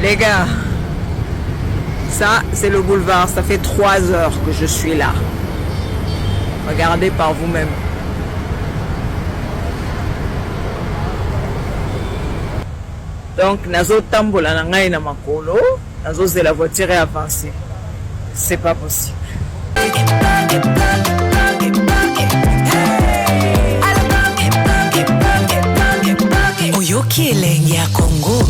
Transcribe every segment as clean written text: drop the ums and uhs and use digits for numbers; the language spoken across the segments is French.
Les gars, ça c'est le boulevard, ça fait 3 heures que je suis là. Regardez par vous-même. Donc, nazo tambola na ngai na makolo, nazo c'est la voiture est avancée. C'est pas possible. Oyoki elengi ya Congo.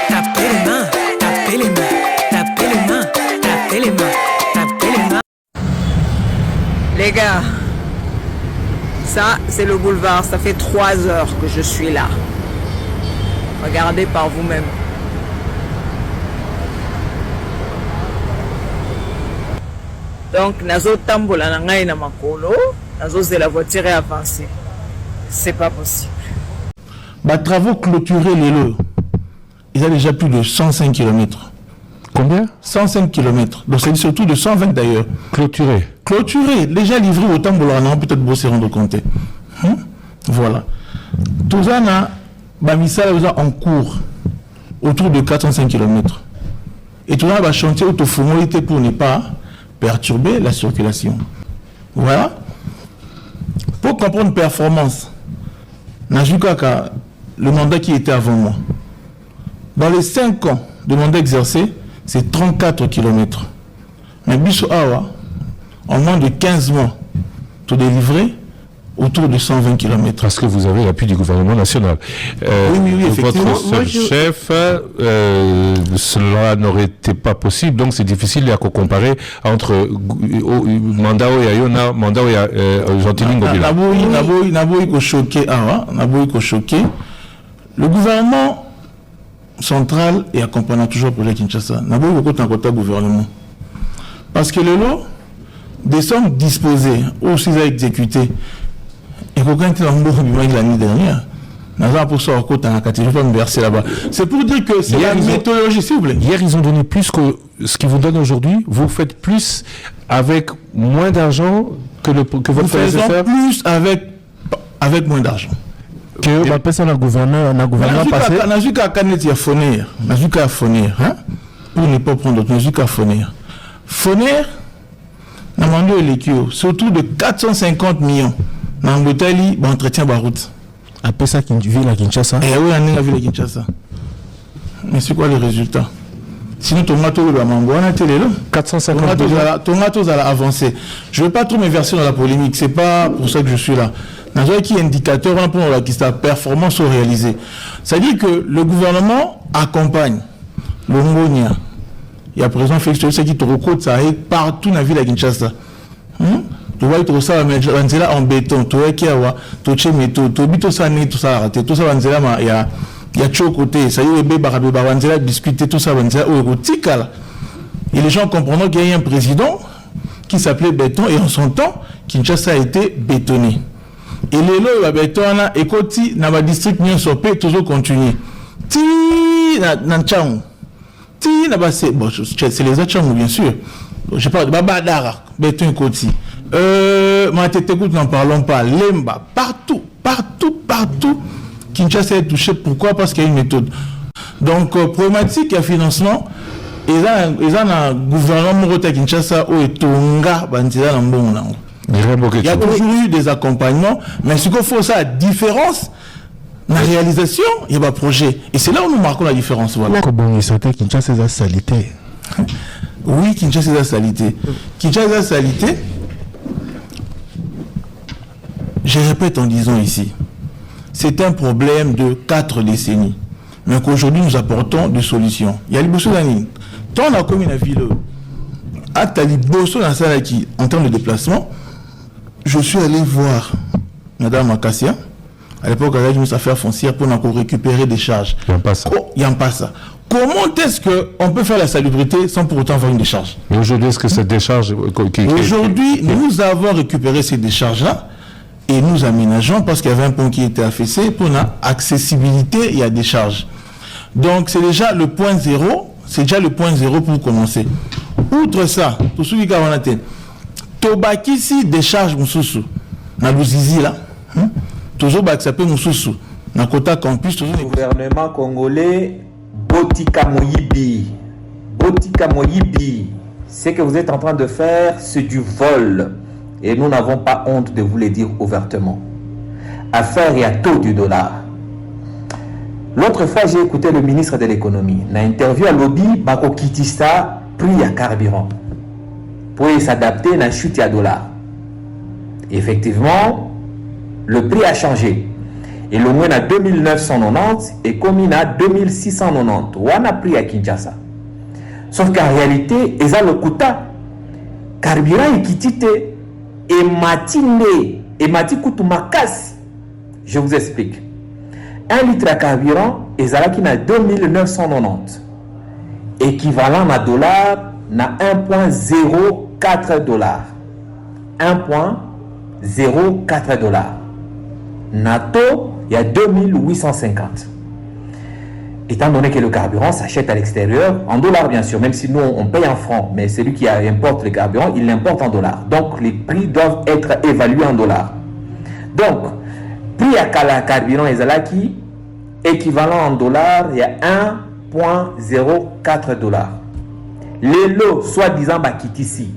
Tapez les mains, tapez les mains, tapez les mains, tapez les mains, tapez les mains. Les gars, ça c'est le boulevard, ça fait 3 heures que je suis là. Regardez par vous-même. Donc, nazo tambola na ngai na makolo, nazo c'est la voiture est avancée. C'est pas possible. Bah, travaux clôturés les lots. Ils ont déjà plus de 105 km. Combien? 105 km. Donc c'est surtout de 120 d'ailleurs. Clôturé. Clôturé, déjà livré au tambola, on peut-être beau se rendre compte. Voilà. Tout ça, Bamissa en cours autour de 405 km. Et tout ça va chantier autoformalité pour ne pas perturber la circulation. Voilà. Pour comprendre performance, Najukaka, le mandat qui était avant moi, dans les 5 ans de mandat exercé, c'est 34 km. Mais Bissau Awa, en moins de 15 mois, tout délivré autour de 120 km. Parce que vous avez l'appui du gouvernement national. Oui, effectivement. Votre seul chef, cela n'aurait été pas possible, donc c'est difficile à comparer entre mandat et mandat et Gentilin Ngobila. Naboui ko choqué, Naboui ko choqué. Le gouvernement central est accompagnant toujours pour les Kinshasa. Naboui ko côté gouvernement. Parce que le lot des sommes disposées ou s'ils ont exécuté. Et quand il y a un l'année dernière, c'est pour dire que c'est la méthodologie, s'il vous plaît. Hier, ils ont donné plus que ce qu'ils vous donnent aujourd'hui. Vous faites plus avec moins d'argent que votre prédécesseur. Plus avec moins d'argent. Que ma personne a gouverné passé. On a vu qu'à Canet, à Foner. On a vu qu'à Foner. Pour ne pas prendre d'autres, on a vu qu'à Foner. Foner, on a demandé l'équio, surtout de 450 millions. Dans l'Italie, on entretient la route. Après ça, qui vit à Kinshasa. Et oui, on est la ville de Kinshasa. Mais c'est quoi les résultats? Sinon, tomato va m'envoyer 450 tomato va avancer. Je ne veux pas trop me verser dans la polémique. C'est pas pour ça que je suis là. Dans un qui indicateur pour la performance réalisée. C'est-à-dire que le gouvernement accompagne le Mongolia. Il y a présent Félix Tshisekedi qui te recorde ça partout dans la ville de Kinshasa. Tu vois, tout ça, en béton, tu vois, qui a touché métaux, tout ça, tout ça, raté, tout ça, il y a chaud côté, ça y est, bébé, discuter, tout ça, et les gens comprendront qu'il y a un président qui s'appelait Béton, et en son temps, Kinshasa a été bétonné. Et les lots, béton, et côté, dans le district, nous sommes toujours continuer. Ti, dans Tchang, ti, c'est les autres Tchang, bien sûr. Je parle de Babadara, béton, côté. N'en parlons pas. Lemba, partout. Kinshasa est touché. Pourquoi? Parce qu'il y a une méthode. Donc, problématique et financement, ils ont un gouvernement de Kinshasa où est Tonga, il y a toujours eu des accompagnements, mais ce qu'il faut, ça, la différence, la réalisation, il y a un projet. Et c'est là où nous marquons la différence. Voilà. Kinshasa est la salité. Oui, Kinshasa est la salité. Kinshasa est la salité. Je répète en disant ici, c'est un problème de 4 décennies, mais qu'aujourd'hui nous apportons des solutions. Il y a les Bosso d'Anine. Tant on a commis la ville, à Talibosso dans la qui, en termes de déplacement, je suis allé voir Madame Akassia, à l'époque, elle a une affaire foncière pour récupérer des charges. Il n'y a pas ça. Comment est-ce qu'on peut faire la salubrité sans pour autant avoir une décharge? Et aujourd'hui, est-ce que cette décharge... Aujourd'hui, nous avons récupéré ces décharges-là. Et nous aménageons parce qu'il y avait un pont qui était affaissé pour l'accessibilité, il y a des charges. Donc c'est déjà le point zéro, pour commencer. Outre ça, tout ce qui a été, Tobakisi décharge Moussoussou, na Louzizi là, toujours accepter Moussoussou, na Kota Campus, toujours. Le gouvernement congolais Botika Moyibi. Botika Moyibi. Ce que vous êtes en train de faire, c'est du vol. Et nous n'avons pas honte de vous le dire ouvertement. Affaire, il y a taux du dollar. L'autre fois, j'ai écouté le ministre de l'économie. Dans l'interview à Lobby, Bako Kitista, prix à carburant. Pour s'adapter à la chute à dollar. Effectivement, le prix a changé. Et le moins à 2990 et comme à 2690. On a pris à Kinshasa. Sauf qu'en réalité, ils ont le quota. Carburant est quitté. Et matinée. Et mati kutu makas. Je vous explique. 1 litre à carburant, ils ont 2990. Équivalent à dollar, na 1,04 dollars. 1,04 dollars. NATO, il y a 2850. Étant donné que le carburant s'achète à l'extérieur, en dollars bien sûr, même si nous on paye en francs, mais celui qui importe le carburant, il l'importe en dollars. Donc les prix doivent être évalués en dollars. Donc, prix à carburant et Zalaki, équivalent en dollars, il y a 1,04 dollars. Les lots, soi-disant, ici,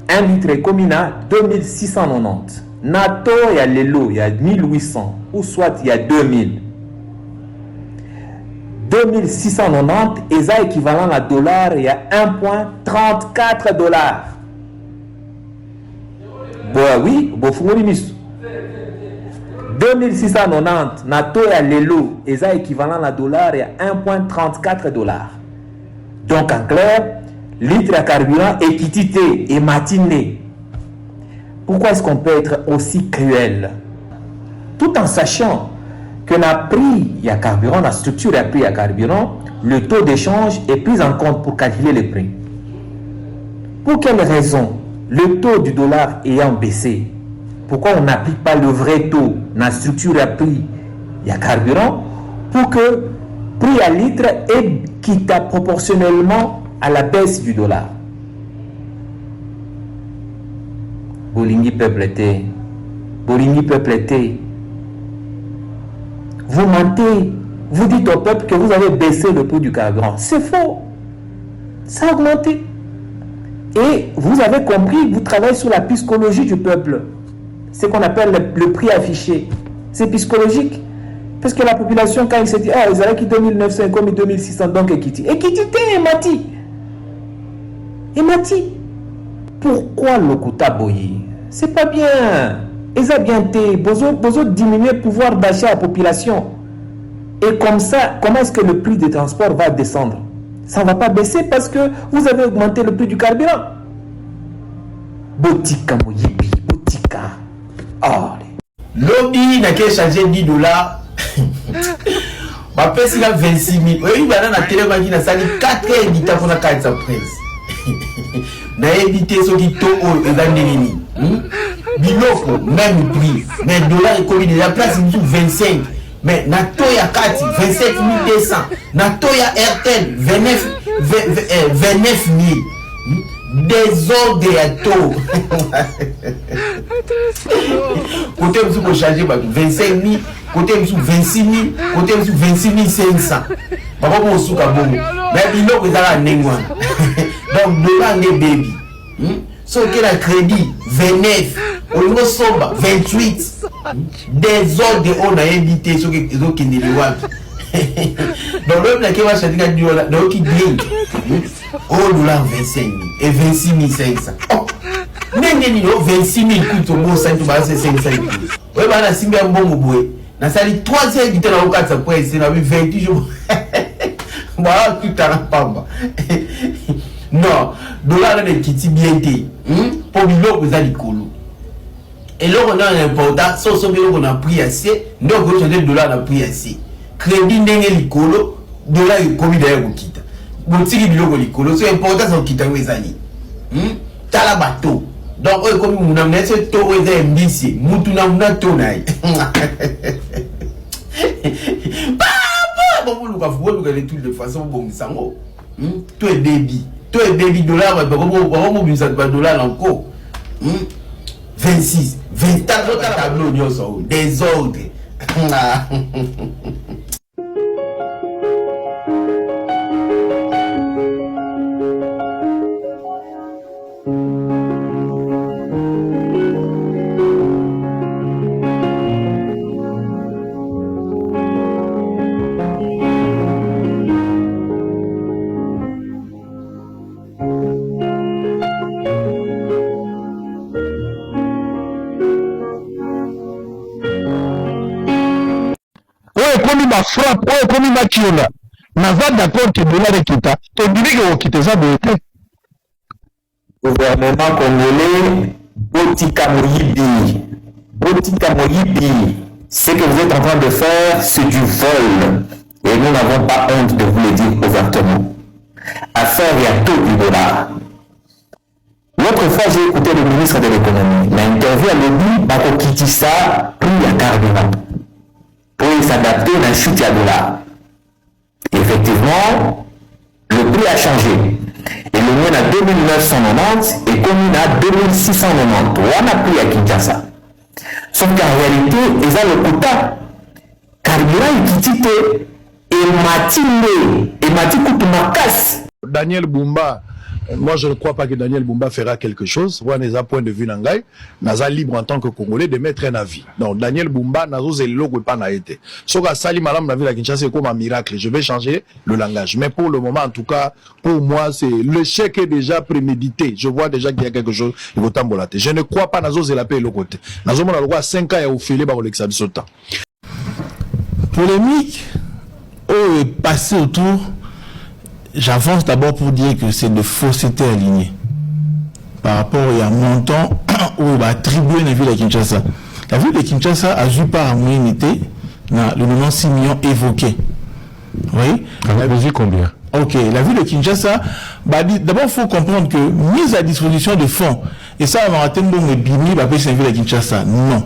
1 litre est comme 2690. NATO, il y a les lots, il y a 1800, ou soit il y a 2000. 2690, et ça équivalent à dollar, il y a 1,34 dollars. Bon, oui, bon, faut 2690, NATO, il y a les lots, et ça équivalent à dollar, il y a 1,34 dollars. Donc, en clair, litre à carburant équité et matinée. Pourquoi est-ce qu'on peut être aussi cruel? Tout en sachant que la prix il y a carburant, la structure a prix à carburant, le taux d'échange est pris en compte pour calculer les prix. Pour quelle raison? Le taux du dollar ayant baissé, pourquoi on n'applique pas le vrai taux dans la structure à prix il y a carburant pour que prix à litre est quitte proportionnellement à la baisse du dollar? Bolingi peuple était. Bolingi peuple était. Vous mentez. Vous dites au peuple que vous avez baissé le prix du carburant. C'est faux. Ça a augmenté. Et vous avez compris, vous travaillez sur la psychologie du peuple. Ce qu'on appelle le prix affiché. C'est psychologique. Parce que la population, quand il se dit, ah, ils avaient qui 2900 comme 2600, donc équité. Équité et mati. Et mati. Pourquoi le quota boyi? C'est pas bien. Ils ont bien été. Besoin de diminuer le pouvoir d'achat à la population. Et comme ça, comment est-ce que le prix des transports va descendre? Ça ne va pas baisser parce que vous avez augmenté le prix du carburant. Botika moyibi, botika. Oh. Lobby n'a qu'à changer 10 dollars. Ma pèse il a 26 000. Oui, il va dans la télé, il a sali 4 heures d'État pour la carte de presse. N'a évité ce qui tourne au Dandérini. Biloko, même prix. Mais le dollar est commis de la place, il 25. Mais NATO y a 4, 27 200. NATO y a RTL, 29 000. Désordre à taux. Côté vous pour changer 25 000, côté vous 26 000, côté vous 26 500. Papa pour souka bon. Mais biloko est à la négoine. Donc dollar n'est baby. Ce qui est la crédit 29, au niveau sombre 28. Désordre on a invité ceux qui ont qui donc l'homme qui va changer du dollar, donc qui gagne au dollar 25 000 et 26 500. N'est-ce pas 26 000 coûte au bon 5 500. Oui, bah la simba bon boué. Na sali 3 heures qui te la au 4 pour essayer na 28 jours. Voilà tout à la pamba. Non, dollar est qui bien été. Pour biloko za likolo. Et là on a un important, so on a pris assez, donc on a le dollar a pris assez. Crédit ndenge likolo, dollar est commis d'ailleurs kokita. Botiki biloko likolo, c'est important ça kita wezali. Tala bateau. Donc eux comme on a mené ce taux est mbisi, mutu na muna tonai. Papa, bon vous le tout de façon bon sango. Toi baby. Toi baby dollar va comment ça va dollar encore. 26, 20 tableau désordre. ma frappe oyo komi makionda naza d'accord te dollar ekita tondimiki okita eza boye te. Gouvernement congolais Otika Moyibi, ce que vous êtes en train de faire, c'est du vol. Et nous n'avons pas honte de vous le dire ouvertement. Affaire, il y a tout du dollar. L'autre fois, j'ai écouté le ministre de l'économie. L'interview à l'ONU, Bako Kitissa, prix à carburant. Pour s'adapter à la chute à dollar. Effectivement, le prix a changé. Et le moyen à 2990 et commune à 2690. On a pris à Kinshasa. Sauf qu'en réalité, ils ont le quota. Carburant est quitté et Mati coûte ma casse. Daniel Bumba, moi je ne crois pas que Daniel Bumba fera quelque chose. Moi, n'est point de vue Nangai, Naza libre en tant que Congolais de mettre un avis. Donc Daniel Bumba, Nazo Zelo pas n'a été. Sauf que Sali Malam, la ville à Kinshasa, c'est comme un miracle. Je vais changer le langage. Mais pour le moment, en tout cas, pour moi, c'est le chèque est déjà prémédité. Je vois déjà qu'il y a quelque chose qui va t'embolater. Je ne crois pas Nazo Zelapé le côté. Nazo Mona le 5 ans et au filet par l'exabisota. Polémique, passé autour. J'avance d'abord pour dire que c'est de fausseté alignée par rapport à un montant où il va attribuer la ville de Kinshasa. La ville de Kinshasa a eu par immunité le moment 6 millions évoqué. Oui. Vas-y, combien? Ok, la ville de Kinshasa, d'abord il faut comprendre que mise à disposition de fonds, et ça on va attendre le bimi, la ville de Kinshasa. Non.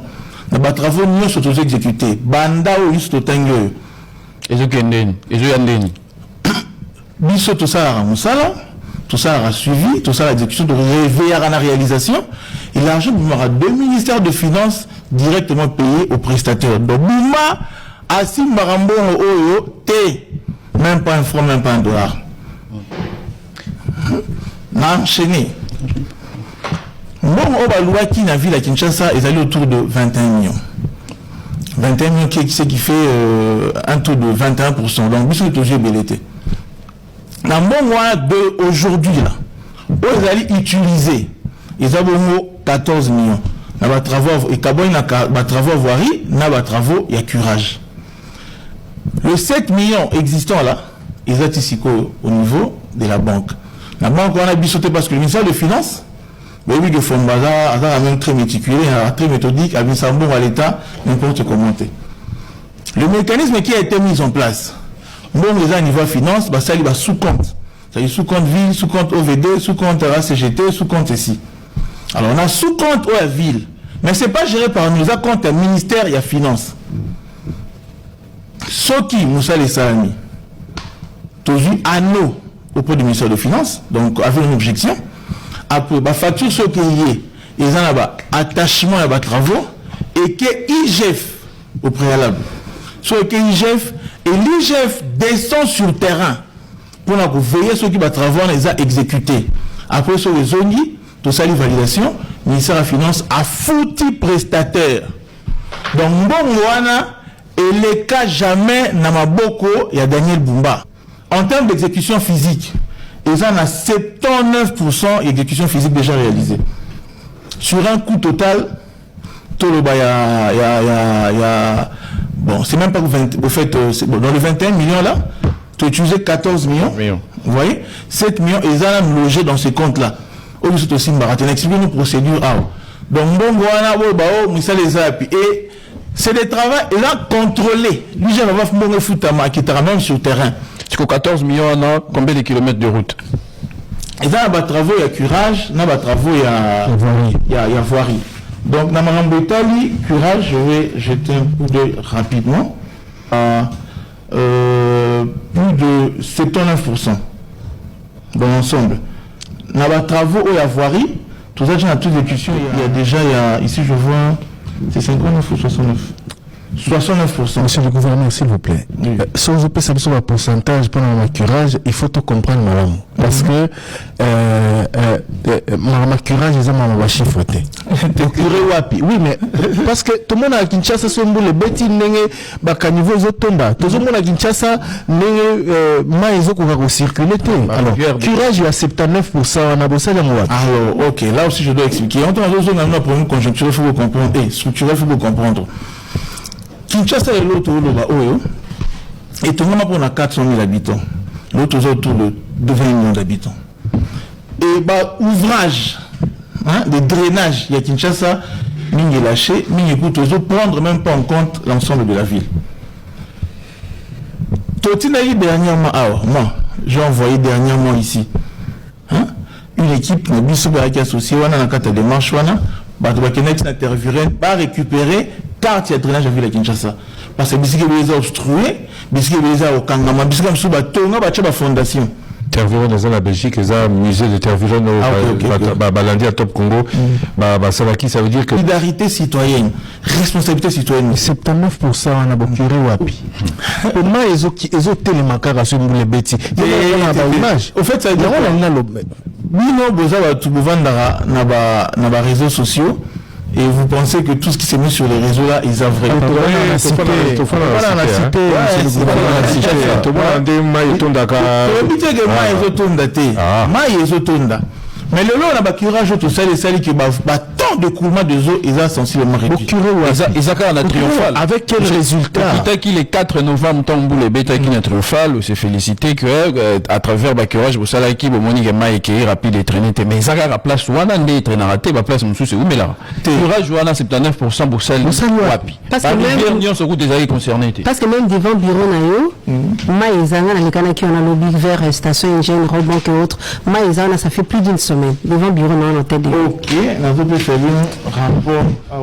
Les travaux n'y sont exécutés. Banda ou juste au tango. Et je gagne. Biso tout ça a suivi, tout ça l'exécution de réveiller à la réalisation. Et l'argent aura 2 ministères de finances directement payés aux prestataires. Donc, Bouma, Assim Marambo, Oyo, T, même pas un franc, même pas un dollar. N'a enchaîné. Bon, Obalua qui n'a vu la Kinshasa est allé autour de 21 millions. 21 millions, ce qui fait un taux de 21%. Donc, Biso est toujours belleté. Dans mon mois d'aujourd'hui, là, où ils allaient utiliser, ils ont 14 millions. Dans les travaux, et quand il y a des travaux voirie, il y a des travaux, il y a curage. Les 7 millions existants là, ils sont ici au niveau de la banque. La banque, on a bisauté parce que le ministère des Finances, mais oui, que Fonbaza a même très méticuleux, très méthodique, a mis ça bon à l'État, n'importe comment. Le mécanisme qui a été mis en place, bon, les à niveau finance, ça il va sous compte. C'est-à-dire sous compte ville, sous compte OVD, sous compte CGT, sous compte ici. Alors on a sous compte la ville, mais c'est pas géré par nous, ça compte un ministère et la finance. Ce qui nous a les salami, toujours anneau auprès du ministère de Finances, donc avec une objection. Après, la facture ce qui est, ils ont un attachement à des travaux et que IGF au préalable. Ce que IGF et l'IGF descend sur le terrain pour veiller ceux qui vont travailler les a exécutés. Après sur les zones, tout ça, les validations, le ministère de la Finance a foutu prestataire. Donc, et les cas jamais Namaboko, il y a Daniel Bumba. En termes d'exécution physique, ils en ont 79% d'exécution physique déjà réalisée. Sur un coût total, il y a bon, c'est même pas vous faites, dans les 21 millions là, tu as utilisé 14 millions. Vous voyez, 7 millions, ils ont logé dans ces comptes-là. C'est aussi une expliquez-nous procédure. Donc, et c'est des travaux, ils ont contrôlé. Lui, j'ai un foot qui est même sur le terrain. C'est 14 millions en an, combien de kilomètres de route? Ils ont des travaux, il y a curage, il y a des travaux, il y a voirie. Donc, dans ma Italie, curage, je vais jeter un coup d'œil rapidement. Plus de 79% dans l'ensemble. Dans les travaux, il y a voirie, tout ça, j'ai un toutes les questions. Il y a déjà, ici, je vois, c'est 59 ou 69 69%. Monsieur le gouverneur, s'il vous plaît. Oui. Si vous avez sur le pourcentage pendant le curage, il faut tout comprendre, madame. Parce que le curage, ils ont un chiffre. Oui, mais parce que tout le monde à Kinshasa, c'est le bêtis, le niveau de tomba. Tout le monde à Kinshasa, le circuler. Alors, curage, il y a 79%. On a bossé dans le alors, ok, là aussi, je dois expliquer. En tant que nous avons un conjoncturel, il faut comprendre. Et structurel, il faut comprendre. Kinshasa est l'autre, Et tout le monde pour 400 000 habitants. L'autre autour de 20 millions d'habitants. Et bah, ouvrage, hein, de drainage, il y a Kinshasa, Ming est lâché, Ming écoute aux autres, prendre même pas en compte l'ensemble de la ville. Totinaï dernièrement, moi, j'ai envoyé dernièrement ici, hein, une équipe qui est associée, on a un cas de démarche, va récupérer carte de drainage à la ville de Kinshasa. Parce que bisiki les a obstrué, bisiki les a au Kangama, bisiki les a tonga, la fondation. Terviron dans la Belgique, ils ont un musée de Terviron Balandi à Top Congo. Salaki, ça veut dire que. Solidarité citoyenne, responsabilité citoyenne. 79% en abokure wapi. Comment ils ont télémakara sur les bêtis. Au fait, ça veut dire que nos réseaux sociaux. Et vous pensez que tout ce qui s'est mis sur les réseaux là, ils ont vraiment. Mais le lot, on a un curage, tout ça, les salles qui tant de coulements de eau, ils ont sensiblement réduit. Ils ont un triomphal. Avec quel résultat? Peut-être qu'il est 4 novembre, Tambou, les bêta qui est triomphal, ou c'est félicité que, à travers le curage, vous savez qui, vous monique et rapide et traîné, mais ils ont la place, ou on a des traîneurs ratés, la place, monsieur, c'est où, mais là. Curage, ou on a 79% pour celle, wapi. Parce que même, sur des avis concernés. parce que même devant bureau nayo, ils ont les canaux qui ont un lobby vers station Ingène, Robank et autres, ils ont ça fait plus d'une semaine. Devant le bureau, on a tête de. Ok, nous avons fait un rapport à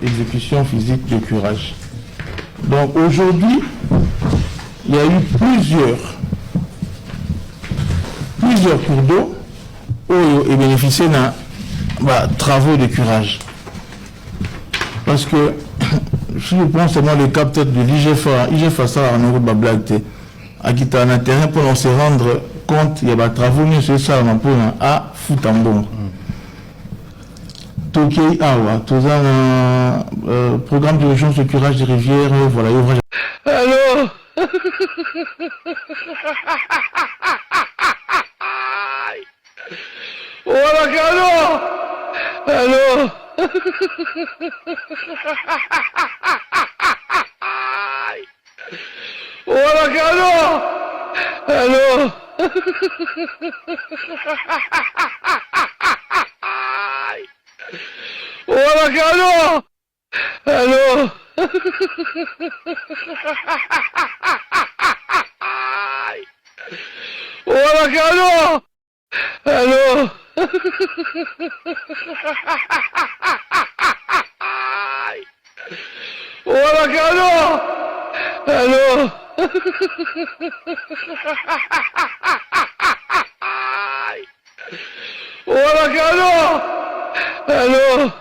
l'exécution physique de curage. Donc aujourd'hui, il y a eu plusieurs cours d'eau et bénéficié de travaux de curage. Parce que si je prends seulement le cas peut-être de l'IGFA, ça a un blague à qui tu as un intérêt pour se rendre compte, il y a des travaux, mais c'est ça, on peut à Foutambon. Toki Awa, tout un programme d'urgence de curage des rivières, voilà, ouvrage. Allô? Voilà, Cano! Allô? Voilà, Cano! Allô? Voilà, Cano! Allô? Voilà, Cano! Allô? Voilà, Cano! Allô? Voilà, Cano! Allô?